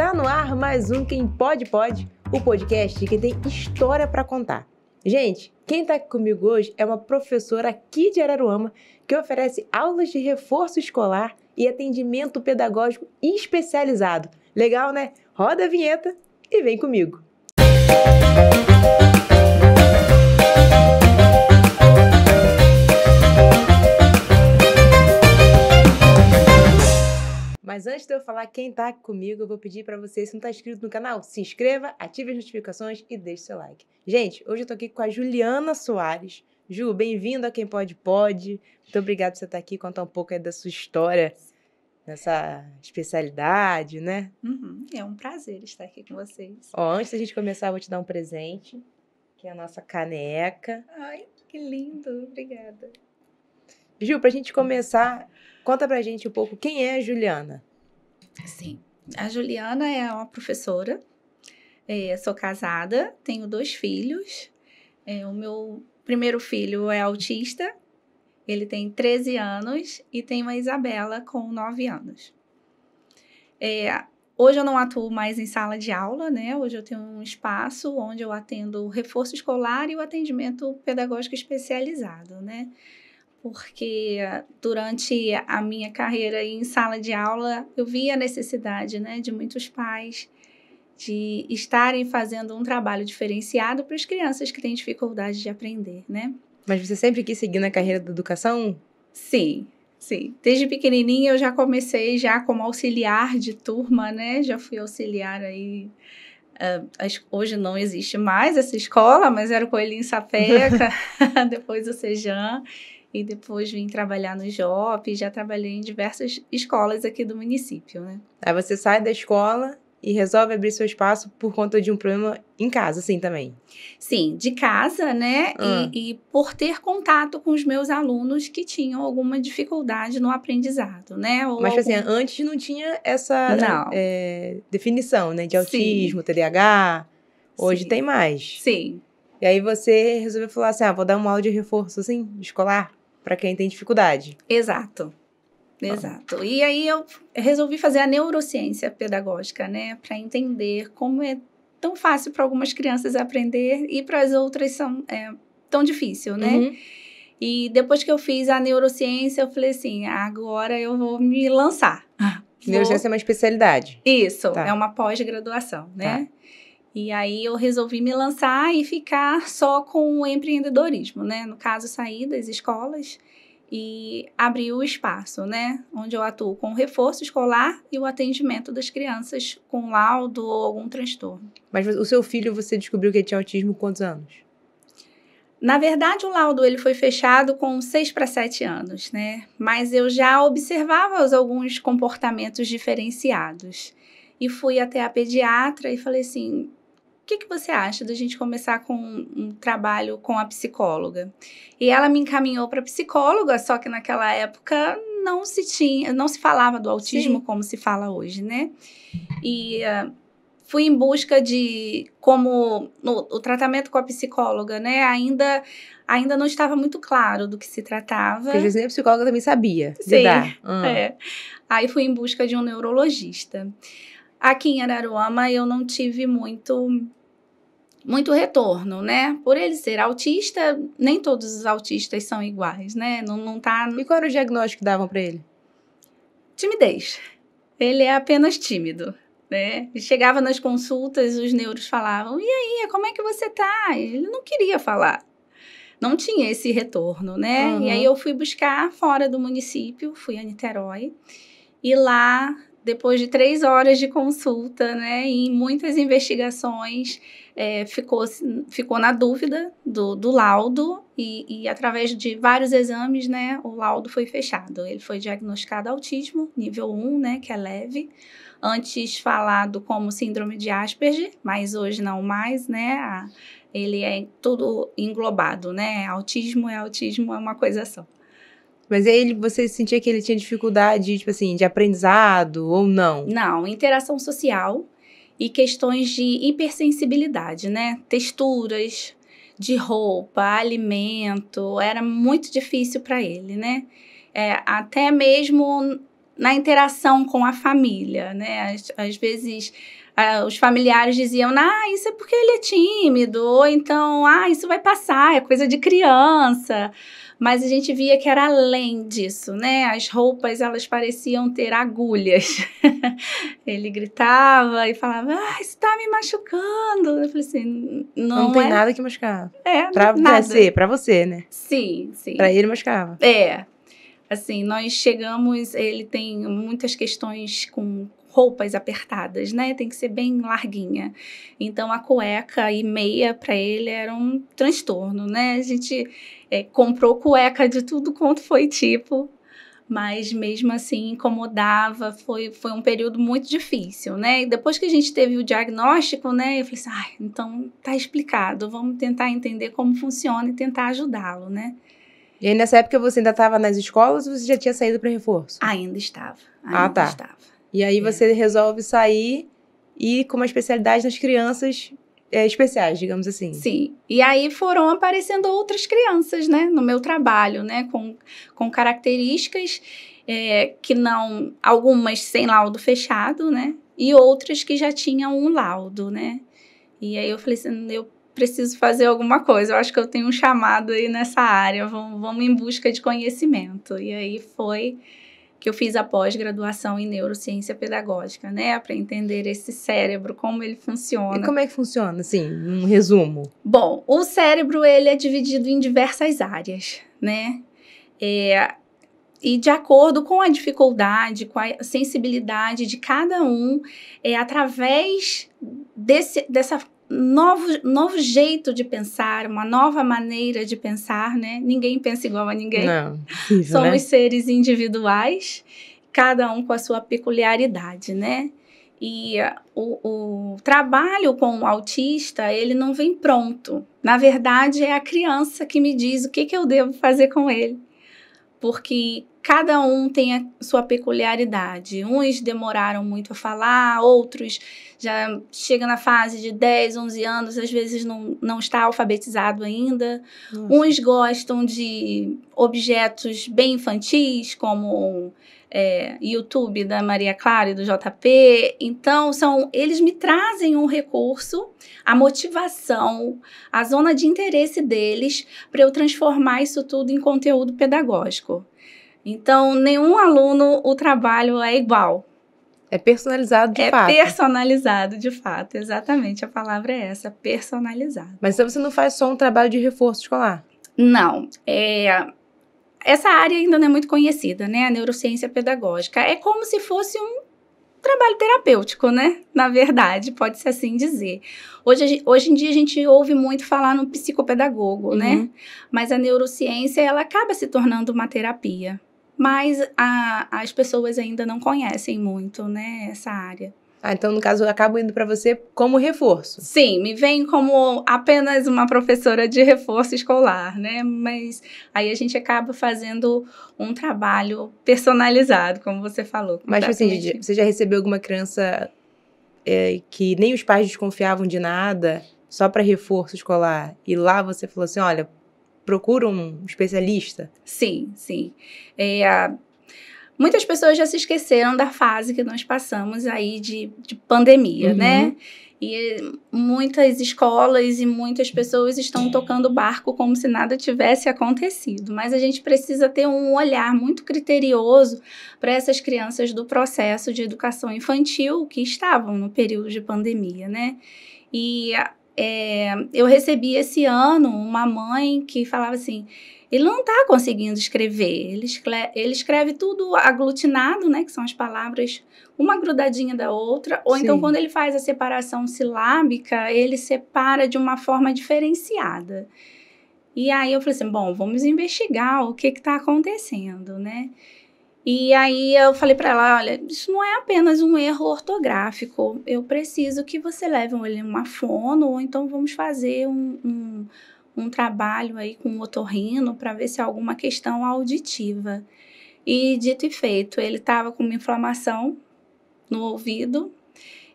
Tá no ar mais um Quem Pode Pode, o podcast que tem história para contar. Gente, quem tá aqui comigo hoje é uma professora aqui de Araruama que oferece aulas de reforço escolar e atendimento pedagógico especializado. Legal, né? Roda a vinheta e vem comigo. Mas antes de eu falar quem tá aqui comigo, eu vou pedir para você, se não tá inscrito no canal, se inscreva, ative as notificações e deixe seu like. Gente, hoje eu tô aqui com a Juliana Soares. Ju, bem-vinda a Quem Pode Pode. Muito obrigada por você estar aqui, contar um pouco aí da sua história nessa especialidade, né? É um prazer estar aqui com vocês. Ó, antes da gente começar, eu vou te dar um presente, que é a nossa caneca. Ai, que lindo, obrigada. Ju, pra gente começar, conta pra gente um pouco quem é a Juliana. Sim, a Juliana é uma professora, sou casada, tenho 2 filhos. O meu primeiro filho é autista, ele tem 13 anos e tem uma Isabela com 9 anos. Hoje eu não atuo mais em sala de aula, né? Hoje eu tenho um espaço onde eu atendo o reforço escolar e o atendimento pedagógico especializado, né? Porque durante a minha carreira em sala de aula, eu vi a necessidade, né, de muitos pais de estarem fazendo um trabalho diferenciado para as crianças que têm dificuldade de aprender, né? Mas você sempre quis seguir na carreira da educação? Sim. Desde pequenininha eu já comecei já como auxiliar de turma, né? Já fui auxiliar aí. Hoje não existe mais essa escola, mas era o Coelhinho Sapeca, depois o Sejan. E depois vim trabalhar no JOP, já trabalhei em diversas escolas aqui do município, né? Aí você sai da escola e resolve abrir seu espaço por conta de um problema em casa, assim, também? Sim, de casa, né? E por ter contato com os meus alunos que tinham alguma dificuldade no aprendizado, né? Mas, assim, antes não tinha essa definição, né? De autismo, TDAH. Hoje tem mais. Sim. E aí você resolveu falar assim, vou dar uma aula de reforço, assim, escolar, para quem tem dificuldade. Exato. E aí eu resolvi fazer a neurociência pedagógica, né? Para entender como é tão fácil para algumas crianças aprender e para as outras são tão difícil, né? Uhum. E depois que eu fiz a neurociência, eu falei assim, agora eu vou me lançar. Neurociência é uma especialidade? Isso, Tá. É uma pós-graduação, né? Tá. E aí eu resolvi me lançar e ficar só com o empreendedorismo, né? No caso, sair das escolas e abrir o espaço, né? Onde eu atuo com o reforço escolar e o atendimento das crianças com laudo ou algum transtorno. Mas o seu filho, você descobriu que ele tinha autismo com quantos anos? Na verdade, o laudo ele foi fechado com 6 para 7 anos, né? Mas eu já observava alguns comportamentos diferenciados. E fui até a pediatra e falei assim, o que você acha da gente começar com um trabalho com a psicóloga? E ela me encaminhou para psicóloga, só que naquela época não se falava do autismo como se fala hoje, né? E fui em busca de como o tratamento com a psicóloga, né? Ainda não estava muito claro do que se tratava. Porque às vezes a psicóloga também sabia lidar. Aí fui em busca de um neurologista. Aqui em Araruama eu não tive muito retorno, né? Por ele ser autista, nem todos os autistas são iguais, né? Não tá... E qual era o diagnóstico que davam para ele? Timidez. Ele é apenas tímido, né? Chegava nas consultas, os neuros falavam, e aí, como é que você tá? Ele não queria falar. Não tinha esse retorno, né? Uhum. E aí eu fui buscar fora do município, fui a Niterói, e lá... Depois de 3 horas de consulta, né, e muitas investigações, ficou na dúvida do laudo e através de vários exames, né, o laudo foi fechado. Ele foi diagnosticado autismo, nível 1, né, que é leve, antes falado como síndrome de Asperger, mas hoje não mais, né, ele é tudo englobado, né, autismo é uma coisa só. Mas aí você sentia que ele tinha dificuldade, tipo assim, de aprendizado ou não? Não, interação social e questões de hipersensibilidade, né? Texturas de roupa, alimento, era muito difícil para ele, né? Até mesmo na interação com a família, né? Às vezes, os familiares diziam, isso é porque ele é tímido, ou então, isso vai passar, é coisa de criança. Mas a gente via que era além disso, né? As roupas, elas pareciam ter agulhas. Ele gritava e falava, isso tá me machucando. Eu falei assim, não tem nada que machucar. Nada. Pra você, né? Sim. Pra ele machucava. Assim, nós chegamos, ele tem muitas questões com roupas apertadas, né? Tem que ser bem larguinha. Então, a cueca e meia para ele era um transtorno, né? A gente comprou cueca de tudo quanto foi tipo, mas mesmo assim incomodava. Foi um período muito difícil, né? E depois que a gente teve o diagnóstico, né? Eu falei assim, então tá explicado. Vamos tentar entender como funciona e tentar ajudá-lo, né? E aí, nessa época, você ainda estava nas escolas ou você já tinha saído para reforço? Ainda estava. Estava. E aí, você resolve sair e com uma especialidade nas crianças especiais, digamos assim. Sim. E aí foram aparecendo outras crianças, né? No meu trabalho, né? Com características que não... Algumas sem laudo fechado, né? E outras que já tinham um laudo, né? E aí eu falei assim, eu preciso fazer alguma coisa, eu acho que eu tenho um chamado aí nessa área, vamos em busca de conhecimento. E aí foi que eu fiz a pós-graduação em neurociência pedagógica, né, para entender esse cérebro, como ele funciona. E como é que funciona, assim, um resumo? Bom, o cérebro, ele é dividido em diversas áreas, né, e de acordo com a dificuldade, com a sensibilidade de cada um, através dessa novo jeito de pensar, uma nova maneira de pensar, né? Ninguém pensa igual a ninguém. Não, possível, Somos seres individuais, cada um com a sua peculiaridade, né? E o trabalho com o autista, ele não vem pronto. Na verdade, é a criança que me diz o que eu devo fazer com ele. Porque cada um tem a sua peculiaridade. Uns demoraram muito a falar, outros já chegam na fase de 10, 11 anos, às vezes não está alfabetizado ainda. Nossa. Uns gostam de objetos bem infantis, como YouTube da Maria Clara e do JP. Então, eles me trazem um recurso, a motivação, a zona de interesse deles, para eu transformar isso tudo em conteúdo pedagógico. Então, nenhum aluno, o trabalho é igual. É personalizado de fato. É personalizado de fato, exatamente. A palavra é essa, personalizado. Mas então você não faz só um trabalho de reforço escolar? Não. Essa área ainda não é muito conhecida, né? A neurociência pedagógica. É como se fosse um trabalho terapêutico, né? Na verdade, pode-se assim dizer. Hoje em dia, a gente ouve muito falar no psicopedagogo, né? Mas a neurociência, ela acaba se tornando uma terapia. Mas as pessoas ainda não conhecem muito, né, essa área. Então, no caso, eu acabo indo para você como reforço. Sim, me vem como apenas uma professora de reforço escolar, né? Mas aí a gente acaba fazendo um trabalho personalizado, como você falou. Mas, assim, você já recebeu alguma criança que nem os pais desconfiavam de nada, só para reforço escolar, e lá você falou assim, olha, procura um especialista? Sim. Muitas pessoas já se esqueceram da fase que nós passamos aí de pandemia, né? E muitas escolas e muitas pessoas estão tocando o barco como se nada tivesse acontecido. Mas a gente precisa ter um olhar muito criterioso para essas crianças do processo de educação infantil que estavam no período de pandemia, né? E eu recebi esse ano uma mãe que falava assim, ele não está conseguindo escrever, ele escreve tudo aglutinado, né, que são as palavras uma grudadinha da outra, ou então quando ele faz a separação silábica, ele separa de uma forma diferenciada. E aí eu falei assim, bom, vamos investigar o que está acontecendo, né? E aí eu falei para ela, olha, isso não é apenas um erro ortográfico, eu preciso que você leve uma fono, ou então vamos fazer um trabalho aí com o otorrino para ver se há alguma questão auditiva. E dito e feito, ele estava com uma inflamação no ouvido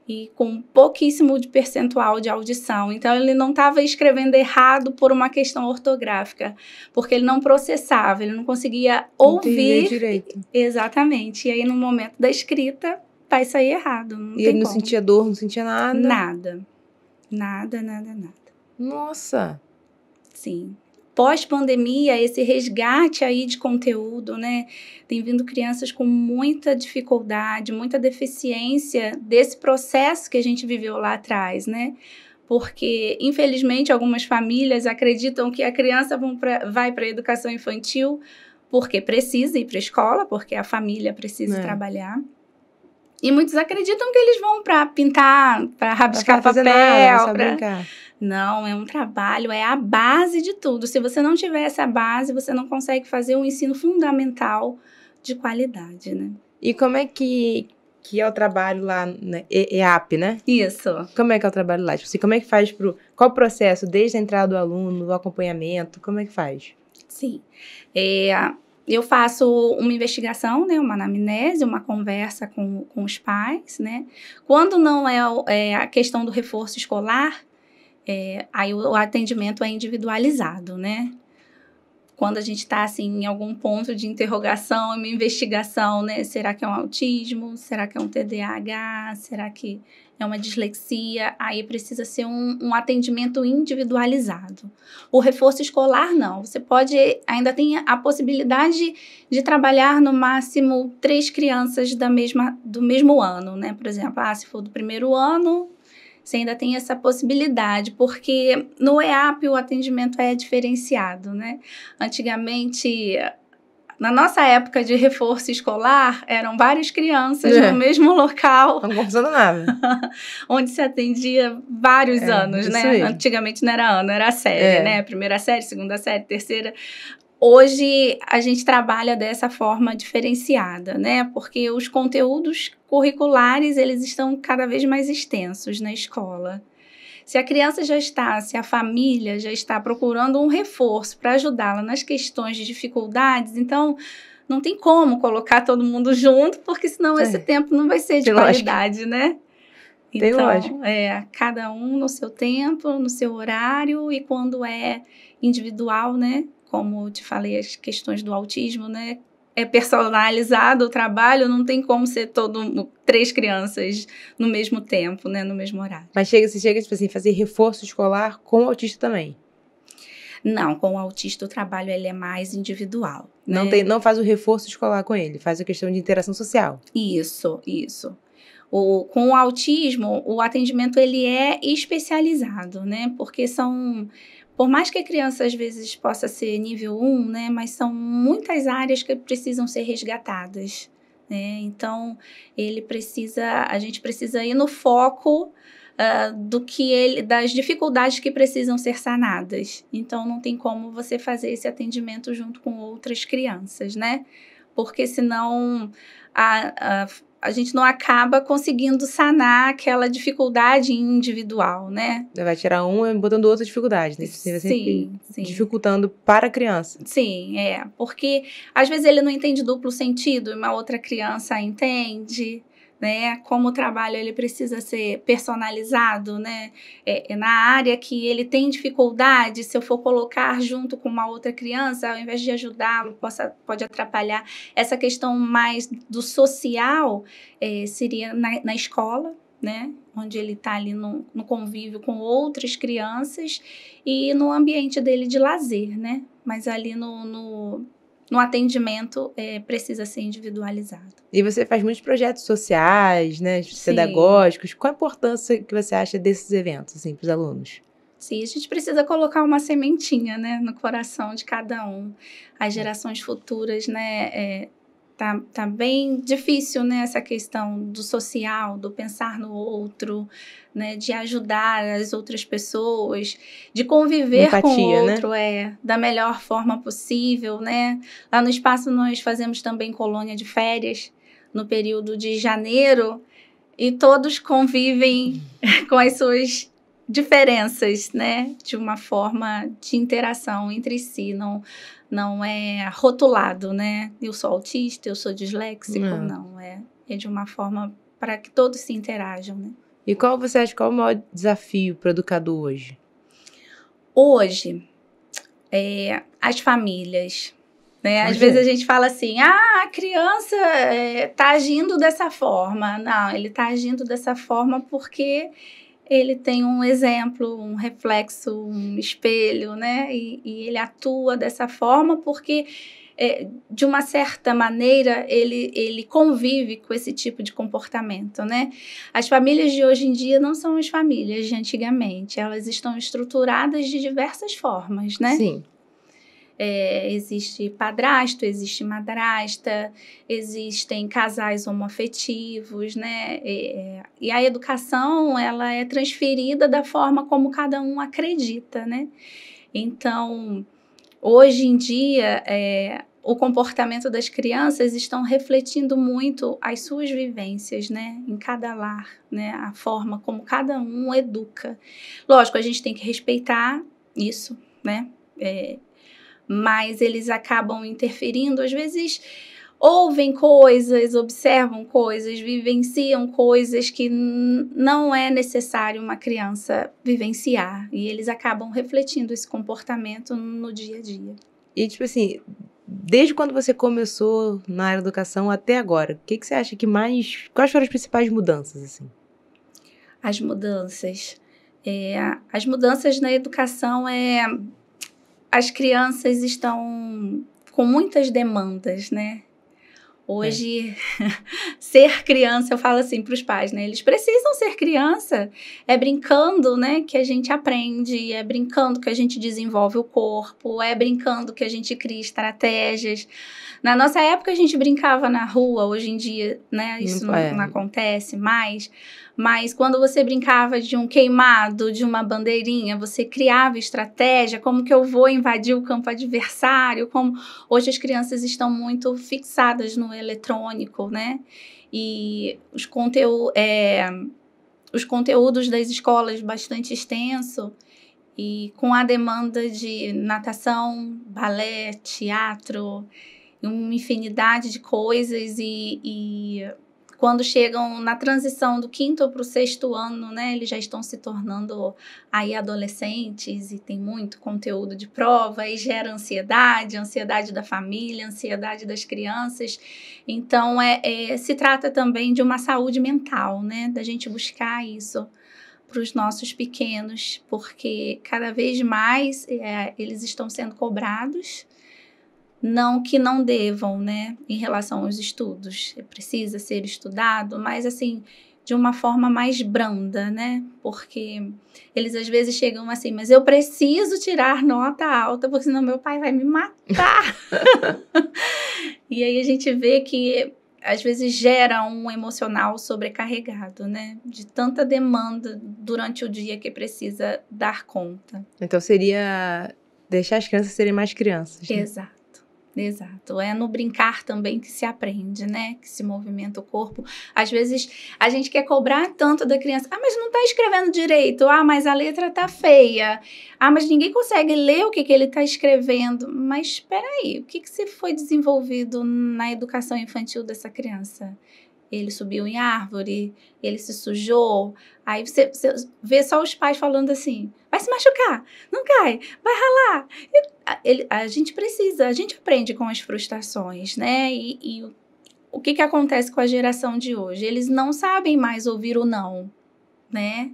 e com pouquíssimo de percentual de audição. Então, ele não estava escrevendo errado por uma questão ortográfica, porque ele não processava, ele não conseguia ouvir. Entender direito. Exatamente. E aí, no momento da escrita, vai sair errado. Não E tem ele não como. sentia dor, não sentia nada? Nada. Nada, nada, nada. Nossa! Sim. Pós-pandemia, esse resgate aí de conteúdo, né? Tem vindo crianças com muita dificuldade, muita deficiência desse processo que a gente viveu lá atrás, né? Porque, infelizmente, algumas famílias acreditam que a criança vai para a educação infantil porque precisa ir para a escola, porque a família precisa trabalhar. E muitos acreditam que eles vão para pintar, para rabiscar papel, para brincar. Não, é um trabalho, é a base de tudo. Se você não tiver essa base, você não consegue fazer um ensino fundamental de qualidade, né? E como é que é o trabalho lá na EAP, né? Isso. Como é que é o trabalho lá? Tipo assim, como é que faz qual o processo, desde a entrada do aluno, do acompanhamento, como é que faz? Sim. Eu faço uma investigação, né, uma anamnese, uma conversa com os pais, né? Quando não é a questão do reforço escolar, aí o atendimento é individualizado, né? Quando a gente está, assim, em algum ponto de interrogação, uma investigação, né? Será que é um autismo? Será que é um TDAH? Será que é uma dislexia? Aí precisa ser um atendimento individualizado. O reforço escolar, não. Você ainda tem a possibilidade de trabalhar no máximo 3 crianças do mesmo ano, né? Por exemplo, se for do primeiro ano, você ainda tem essa possibilidade, porque no EAP o atendimento é diferenciado, né? Antigamente, na nossa época de reforço escolar, eram várias crianças no mesmo local. Não funcionando nada. Onde se atendia vários anos, né? Mesmo. Antigamente não era ano, era série, né? Primeira série, segunda série, terceira. Hoje, a gente trabalha dessa forma diferenciada, né? Porque os conteúdos curriculares, eles estão cada vez mais extensos na escola. Se a família já está procurando um reforço para ajudá-la nas questões de dificuldades, então não tem como colocar todo mundo junto, porque senão esse tempo não vai ser de qualidade, né? Então, cada um no seu tempo, no seu horário, e quando é individual, né? Como eu te falei, as questões do autismo, né? É personalizado o trabalho, não tem como ser 3 crianças no mesmo tempo, né? No mesmo horário. Mas você chega tipo assim, fazer reforço escolar com o autista também? Não, com o autista o trabalho ele é mais individual. Não, né? Não faz o reforço escolar com ele, faz a questão de interação social. Isso. Com o autismo, o atendimento ele é especializado, né? Porque por mais que a criança às vezes possa ser nível 1, né? Mas são muitas áreas que precisam ser resgatadas, né? Então, a gente precisa ir no foco das dificuldades que precisam ser sanadas. Então, não tem como você fazer esse atendimento junto com outras crianças, né? Porque senão a gente não acaba conseguindo sanar aquela dificuldade individual, né? Vai tirar um e botando outra dificuldade, né? Sim. Dificultando para a criança. Sim, porque às vezes ele não entende duplo sentido e uma outra criança entende, né? Como o trabalho ele precisa ser personalizado, né? Na área que ele tem dificuldade, se eu for colocar junto com uma outra criança, ao invés de ajudá-lo, pode atrapalhar. Essa questão mais do social seria na escola, né? Onde ele está ali no convívio com outras crianças e no ambiente dele de lazer, né? Mas ali no atendimento precisa ser individualizado. E você faz muitos projetos sociais, né, pedagógicos. Qual a importância que você acha desses eventos, assim, para os alunos? Sim, a gente precisa colocar uma sementinha, né, no coração de cada um. As gerações futuras, né, tá bem difícil, né, essa questão do social, do pensar no outro, né, de ajudar as outras pessoas, de conviver com o outro, né? Da melhor forma possível, né? Lá no espaço nós fazemos também colônia de férias no período de janeiro e todos convivem com as suas diferenças, né, de uma forma de interação entre si, não é rotulado, né? Eu sou autista, eu sou disléxico, não. É de uma forma para que todos se interajam, né? E qual você acha, qual é o maior desafio para o educador hoje? Hoje, as famílias, né? Às vezes a gente fala assim, a criança está agindo dessa forma. Não, ele está agindo dessa forma porque ele tem um exemplo, um reflexo, um espelho, né? E ele atua dessa forma porque, de uma certa maneira, ele convive com esse tipo de comportamento, né? As famílias de hoje em dia não são as famílias de antigamente. Elas estão estruturadas de diversas formas, né? Sim. Existe padrasto, existe madrasta, existem casais homoafetivos, né? E a educação, ela é transferida da forma como cada um acredita, né? Então, hoje em dia, o comportamento das crianças estão refletindo muito as suas vivências, né? Em cada lar, né? A forma como cada um educa. Lógico, a gente tem que respeitar isso, né? Mas eles acabam interferindo, às vezes ouvem coisas, observam coisas, vivenciam coisas que não é necessário uma criança vivenciar, e eles acabam refletindo esse comportamento no dia a dia. E, tipo assim, desde quando você começou na área da educação até agora, o que você acha que mais... Quais foram as principais mudanças, assim? As mudanças na educação as crianças estão com muitas demandas, né? Hoje, ser criança, eu falo assim para os pais, né? Eles precisam ser criança. É brincando, né, que a gente aprende, é brincando que a gente desenvolve o corpo, é brincando que a gente cria estratégias. Na nossa época, a gente brincava na rua, hoje em dia, né, isso não acontece mais. Mas quando você brincava de um queimado, de uma bandeirinha, você criava estratégia, como que eu vou invadir o campo adversário, como hoje as crianças estão muito fixadas no eletrônico, né? E os conteúdos das escolas bastante extenso, e com a demanda de natação, balé, teatro, uma infinidade de coisas, e quando chegam na transição do 5º para o 6º ano, né, eles já estão se tornando aí adolescentes e tem muito conteúdo de prova e gera ansiedade da família, ansiedade das crianças. Então, se trata também de uma saúde mental, né, da gente buscar isso para os nossos pequenos, porque cada vez mais eles estão sendo cobrados. Não que não devam, né, em relação aos estudos. Precisa ser estudado, mas assim, de uma forma mais branda, né? Porque eles às vezes chegam assim, mas eu preciso tirar nota alta, porque senão meu pai vai me matar. E aí a gente vê que às vezes gera um emocional sobrecarregado, né? De tanta demanda durante o dia que precisa dar conta. Então seria deixar as crianças serem mais crianças, né? Exato. É no brincar também que se aprende, né? Que se movimenta o corpo. Às vezes, a gente quer cobrar tanto da criança. Mas não tá escrevendo direito. Mas a letra tá feia. Mas ninguém consegue ler o que ele tá escrevendo. Mas espera aí, o que se foi desenvolvido na educação infantil dessa criança? Ele subiu em árvore, ele se sujou. Aí você vê só os pais falando assim, vai se machucar, não cai, vai ralar. A gente aprende com as frustrações, né? E o que acontece com a geração de hoje? Eles não sabem mais ouvir o não, né?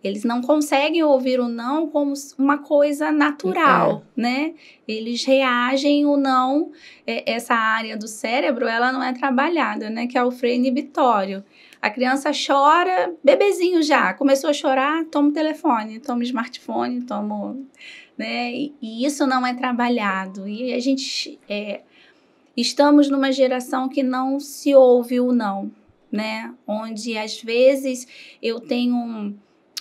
Eles não conseguem ouvir o não como uma coisa natural, né? Eles reagem o não, essa área do cérebro, ela não é trabalhada, né? Que é o freio inibitório. A criança chora, bebezinho já, começou a chorar, toma o telefone, toma o smartphone, né? E isso não é trabalhado. E a gente estamos numa geração que não se ouve o não, né? Onde às vezes eu tenho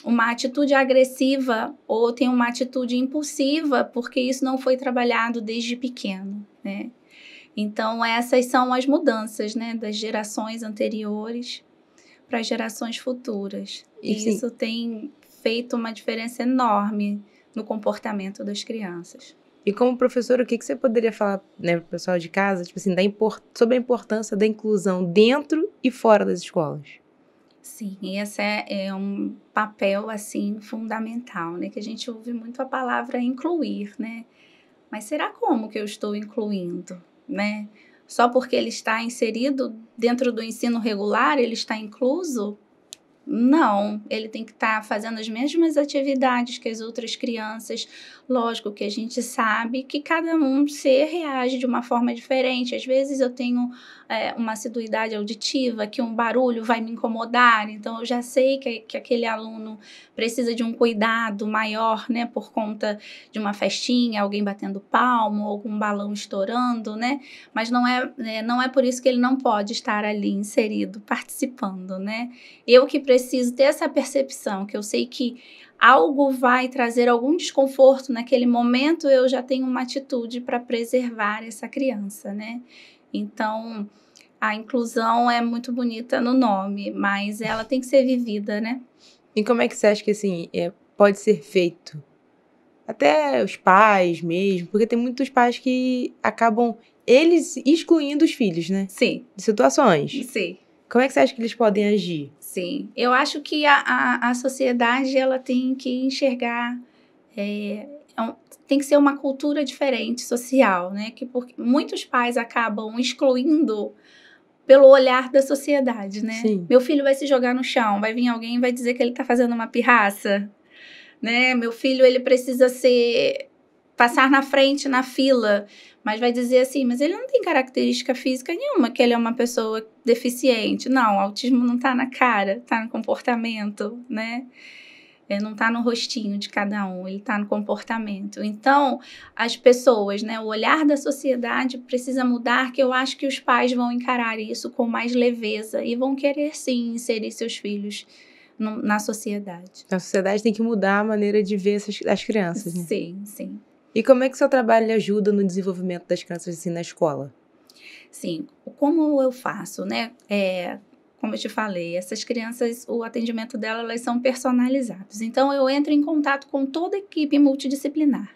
uma atitude agressiva ou tenho uma atitude impulsiva porque isso não foi trabalhado desde pequeno, né? Então essas são as mudanças, né, das gerações anteriores para as gerações futuras. E isso tem feito uma diferença enorme no comportamento das crianças. E como professora, o que você poderia falar, né, para o pessoal de casa, tipo assim, sobre a importância da inclusão dentro e fora das escolas? Sim, esse é um papel, assim, fundamental, né? Que a gente ouve muito a palavra incluir, né? Mas será como que eu estou incluindo, né? Só porque ele está inserido dentro do ensino regular, ele está incluso? Não, ele tem que estar fazendo as mesmas atividades que as outras crianças. Lógico que a gente sabe que cada um ser reage de uma forma diferente. Às vezes eu tenho uma assiduidade auditiva, que um barulho vai me incomodar, então eu já sei que aquele aluno precisa de um cuidado maior, né, por conta de uma festinha, alguém batendo palmo, algum balão estourando, né? Mas não é por isso que ele não pode estar ali inserido, participando, né? Eu que preciso ter essa percepção, que eu sei que algo vai trazer algum desconforto naquele momento, eu já tenho uma atitude para preservar essa criança, né? Então, a inclusão é muito bonita no nome, mas ela tem que ser vivida, né? E como é que você acha que, assim, pode ser feito? Até os pais mesmo, porque tem muitos pais que acabam, eles excluindo os filhos, né? Sim. De situações. Sim. Como é que você acha que eles podem agir? Sim, eu acho que a sociedade ela tem que enxergar, tem que ser uma cultura diferente, social, né? Porque muitos pais acabam excluindo pelo olhar da sociedade, né? Sim. Meu filho vai se jogar no chão, vai vir alguém e vai dizer que ele está fazendo uma pirraça, né? Meu filho, ele precisa passar na frente, na fila, mas vai dizer assim, mas ele não tem característica física nenhuma, que ele é uma pessoa deficiente. Não, o autismo não está na cara, está no comportamento, né? Não está no rostinho de cada um, ele está no comportamento. Então, as pessoas, né, o olhar da sociedade precisa mudar, que eu acho que os pais vão encarar isso com mais leveza e vão querer, sim, inserir seus filhos na sociedade. A sociedade tem que mudar a maneira de ver as crianças, né? Sim, sim. E como é que o seu trabalho ajuda no desenvolvimento das crianças assim na escola? Sim, como eu faço, né? Como eu te falei, essas crianças, o atendimento delas, elas são personalizados. Então, eu entro em contato com toda a equipe multidisciplinar.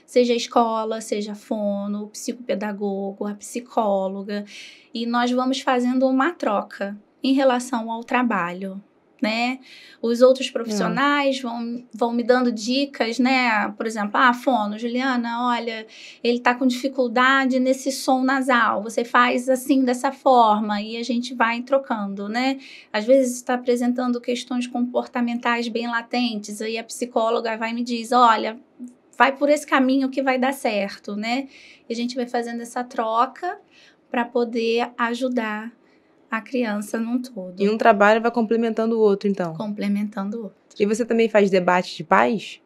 Seja a escola, seja a fono, o psicopedagogo, a psicóloga. E nós vamos fazendo uma troca em relação ao trabalho, né? Os outros profissionais vão me dando dicas, né? Por exemplo, fono, Juliana, olha, ele tá com dificuldade nesse som nasal, você faz assim, dessa forma, e a gente vai trocando, né? Às vezes está apresentando questões comportamentais bem latentes, aí a psicóloga vai e me diz, olha, vai por esse caminho que vai dar certo, né? E a gente vai fazendo essa troca para poder ajudar a criança num todo. E um trabalho vai complementando o outro, então? Complementando o outro. E você também faz debate de pais?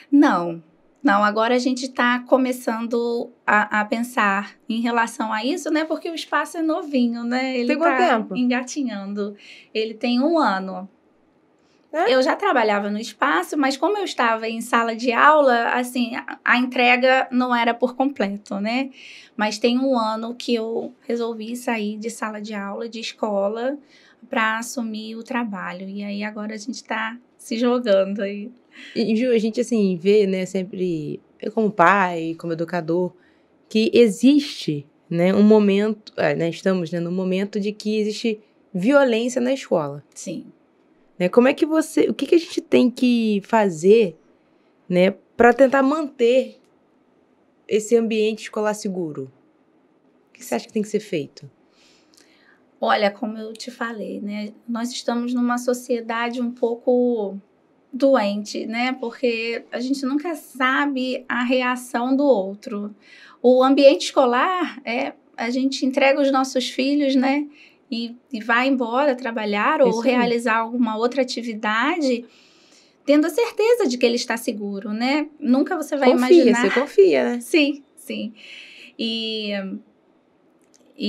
Não, agora a gente está começando a pensar em relação a isso, né? Porque o espaço é novinho, né? Ele tem quanto tempo? Engatinhando. Ele tem 1 ano. É? Eu já trabalhava no espaço, mas como eu estava em sala de aula, assim, a entrega não era por completo, né? Mas tem 1 ano que eu resolvi sair de sala de aula, de escola, para assumir o trabalho. E aí agora a gente está se jogando aí. E Ju, a gente assim vê, né, sempre, como pai, como educador, que existe, né, um momento, né, estamos, né, num momento de que existe violência na escola. Sim. Né? Como é que o que a gente tem que fazer, né, para tentar manter esse ambiente escolar seguro? O que você acha que tem que ser feito? Olha, como eu te falei, né, nós estamos numa sociedade um pouco doente, né, porque a gente nunca sabe a reação do outro. O ambiente escolar a gente entrega os nossos filhos, né, e vai embora trabalhar ou realizar alguma outra atividade, tendo a certeza de que ele está seguro, né? Nunca você vai imaginar. Você confia, né? Sim, sim. E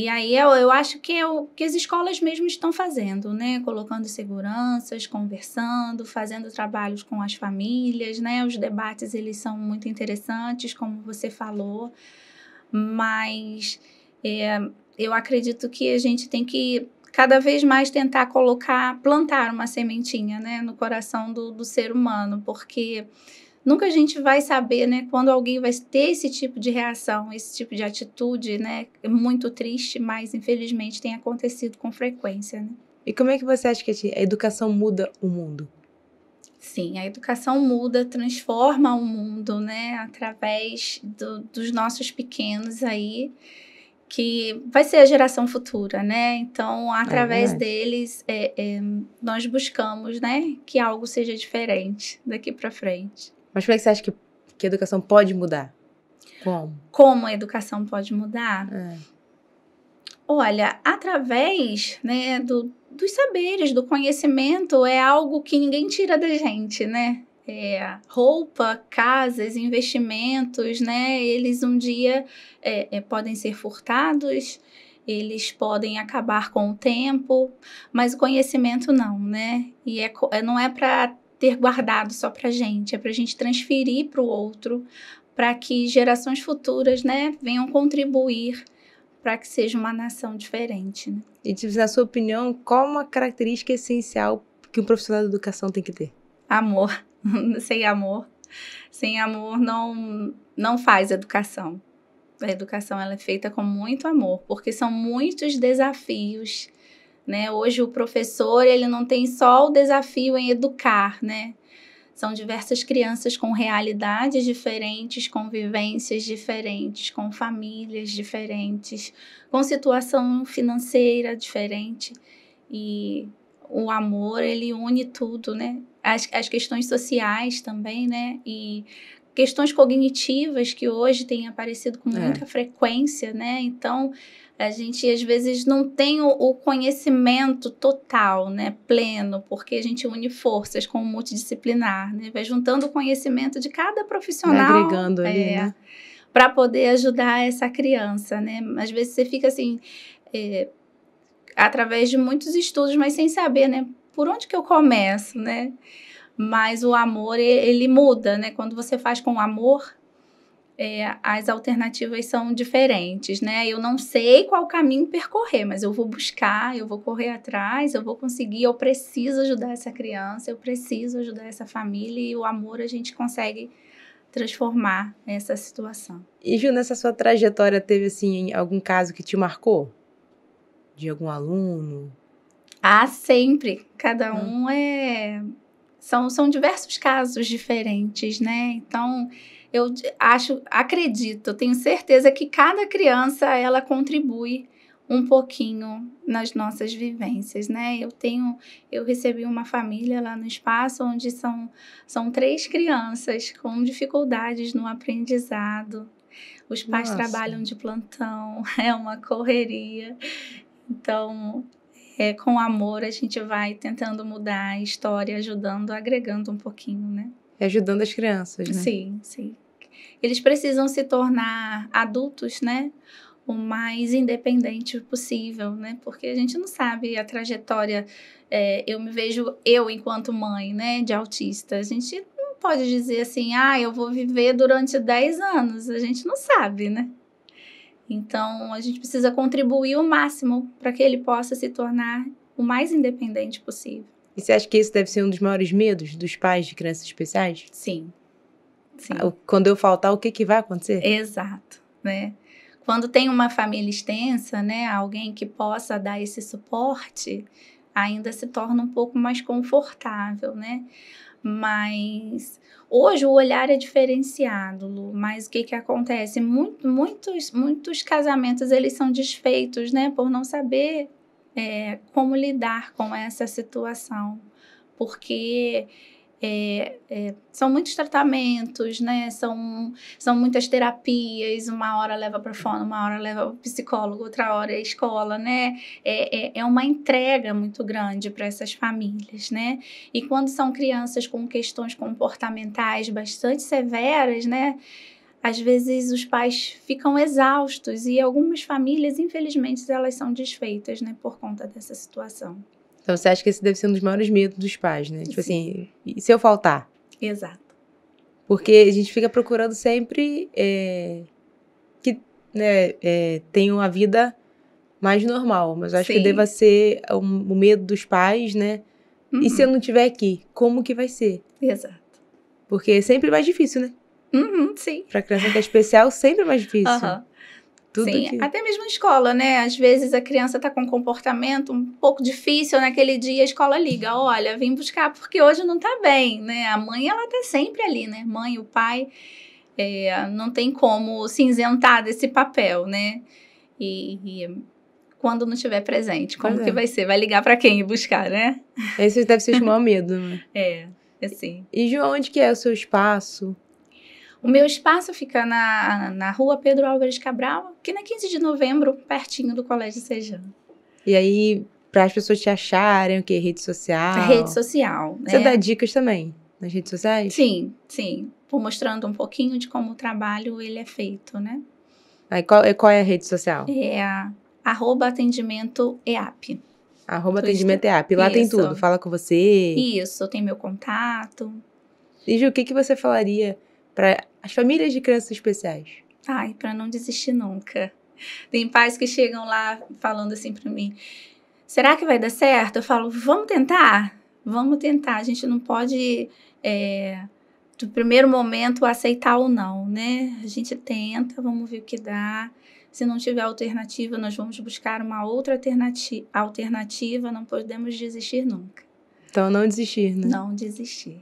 aí eu acho que é o que as escolas mesmo estão fazendo, né? Colocando seguranças, conversando, fazendo trabalhos com as famílias, né? Os debates, eles são muito interessantes, como você falou, mas eu acredito que a gente tem que cada vez mais tentar plantar uma sementinha, né? No coração do ser humano, porque nunca a gente vai saber, né, quando alguém vai ter esse tipo de reação, esse tipo de atitude, né? É muito triste, mas infelizmente tem acontecido com frequência, né? E como é que você acha que a educação muda o mundo? Sim, a educação muda, transforma o mundo, né? Através dos nossos pequenos aí, que vai ser a geração futura, né? Então, através deles, nós buscamos, né? Que algo seja diferente daqui para frente. Mas como é que você acha que a educação pode mudar? Como a educação pode mudar? Olha, através, né, dos saberes, do conhecimento, é algo que ninguém tira da gente, né? Roupa, casas, investimentos, né? Eles um dia podem ser furtados, eles podem acabar com o tempo, mas o conhecimento não, né? E não é para ter guardado só para gente, é para a gente transferir para o outro, para que gerações futuras, né, venham contribuir para que seja uma nação diferente, né? E, tipo, na sua opinião, qual uma característica essencial que um profissional da educação tem que ter? Amor. Sem amor não faz educação. A educação ela é feita com muito amor, porque são muitos desafios, né? Hoje o professor ele não tem só o desafio em educar, né? São diversas crianças com realidades diferentes, com vivências diferentes, com famílias diferentes, com situação financeira diferente. E o amor, ele une tudo, né? As questões sociais também, né? E questões cognitivas que hoje têm aparecido com muita frequência, né? Então, a gente, às vezes, não tem o conhecimento total, né, pleno, porque a gente une forças com o multidisciplinar, né? Vai juntando o conhecimento de cada profissional. Vai agregando ali, né? Para poder ajudar essa criança, né? Às vezes você fica assim, através de muitos estudos, mas sem saber, né? Por onde que eu começo, né? Mas o amor, ele muda, né? Quando você faz com amor, as alternativas são diferentes, né? Eu não sei qual caminho percorrer, mas eu vou buscar, eu vou correr atrás, eu vou conseguir, eu preciso ajudar essa criança, eu preciso ajudar essa família, e o amor a gente consegue transformar essa situação. E, Ju, nessa sua trajetória, teve, assim, algum caso que te marcou? De algum aluno? Sempre. Cada um São diversos casos diferentes, né? Então, eu acredito, tenho certeza que cada criança, ela contribui um pouquinho nas nossas vivências, né? Eu recebi uma família lá no espaço onde são 3 crianças com dificuldades no aprendizado. Os pais trabalham de plantão, é uma correria. Então, com amor, a gente vai tentando mudar a história, ajudando, agregando um pouquinho, né? Ajudando as crianças, né? Sim, sim. Eles precisam se tornar adultos, né? O mais independente possível, né? Porque a gente não sabe a trajetória. Eu me vejo, enquanto mãe, né, de autista. A gente não pode dizer assim, eu vou viver durante 10 anos. A gente não sabe, né? Então, a gente precisa contribuir o máximo para que ele possa se tornar o mais independente possível. E você acha que esse deve ser um dos maiores medos dos pais de crianças especiais? Sim. Quando eu faltar, o que vai acontecer? Exato, né? Quando tem uma família extensa, né, alguém que possa dar esse suporte, ainda se torna um pouco mais confortável, né? Mas hoje o olhar é diferenciado, Lu, mas o que acontece? Muitos casamentos, eles são desfeitos, né, por não saber como lidar com essa situação, porque são muitos tratamentos, né? São muitas terapias, uma hora leva para fono, uma hora leva para o psicólogo, outra hora é escola, né? É uma entrega muito grande para essas famílias, né? E quando são crianças com questões comportamentais bastante severas, né? Às vezes os pais ficam exaustos e algumas famílias, infelizmente, elas são desfeitas, né? Por conta dessa situação. Então, você acha que esse deve ser um dos maiores medos dos pais, né? Tipo assim, e se eu faltar? Exato. Porque a gente fica procurando sempre que tenham a vida mais normal. Mas eu acho que deva ser o medo dos pais, né? Uhum. E se eu não estiver aqui, como que vai ser? Exato. Porque é sempre mais difícil, né? Uhum, sim. Pra criança que é especial, sempre é mais difícil. Uhum. Tudo Sim, que... até mesmo na escola, né? Às vezes a criança tá com um comportamento um pouco difícil naquele dia, a escola liga, olha, vim buscar porque hoje não tá bem, né? A mãe, ela tá sempre ali, né? Mãe, o pai, não tem como se isentar desse papel, né? E quando não estiver presente, como que vai ser? Vai ligar para quem ir buscar, né? Esse deve ser o maior medo, né? É assim. E, Ju, onde que é o seu espaço? O meu espaço fica na rua Pedro Álvares Cabral, aqui na 15 de novembro, pertinho do Colégio Sejano. E aí, para as pessoas te acharem, o quê? Rede social? Rede social, né? Você dá dicas também nas redes sociais? Sim, sim. Vou mostrando um pouquinho de como o trabalho ele é feito, né? Aí, qual é a rede social? É @atendimento EAP. @atendimento EAP. Lá tem tudo. Fala com você. Isso, tem meu contato. E, Ju, o que você falaria para as famílias de crianças especiais? Ai, para não desistir nunca. Tem pais que chegam lá falando assim para mim, será que vai dar certo? Eu falo, vamos tentar? Vamos tentar. A gente não pode, do primeiro momento, aceitar ou não, né? A gente tenta, vamos ver o que dá. Se não tiver alternativa, nós vamos buscar uma outra alternativa. Não podemos desistir nunca. Então, não desistir, né? Não desistir.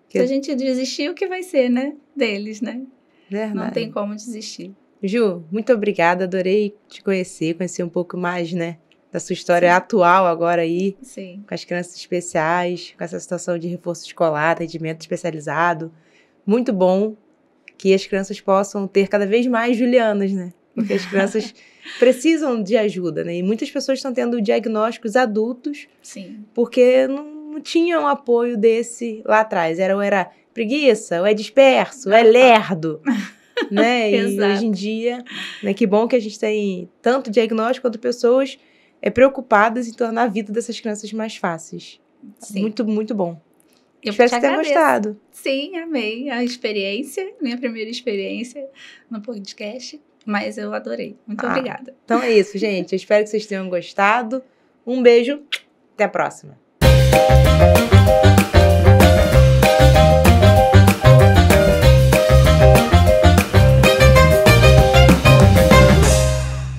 Se a gente desistir, o que vai ser, né? Deles, né? Verdade. Não tem como desistir. Ju, muito obrigada. Adorei te conhecer um pouco mais, né? Da sua história atual agora aí. Sim. Com as crianças especiais, com essa situação de reforço escolar, atendimento especializado. Muito bom que as crianças possam ter cada vez mais Julianas, né? Porque as crianças precisam de ajuda, né? E muitas pessoas estão tendo diagnósticos adultos. Sim. Porque não tinham apoio desse lá atrás. Ou era preguiça, ou é disperso, ou é lerdo. Né? E hoje em dia, né, que bom que a gente tem tanto diagnóstico quanto pessoas preocupadas em tornar a vida dessas crianças mais fáceis. Sim. Muito, muito bom. Espero que você tenha gostado. Sim, amei a experiência, minha primeira experiência no podcast, mas eu adorei. Muito obrigada. Então é isso, gente. Eu espero que vocês tenham gostado. Um beijo, até a próxima.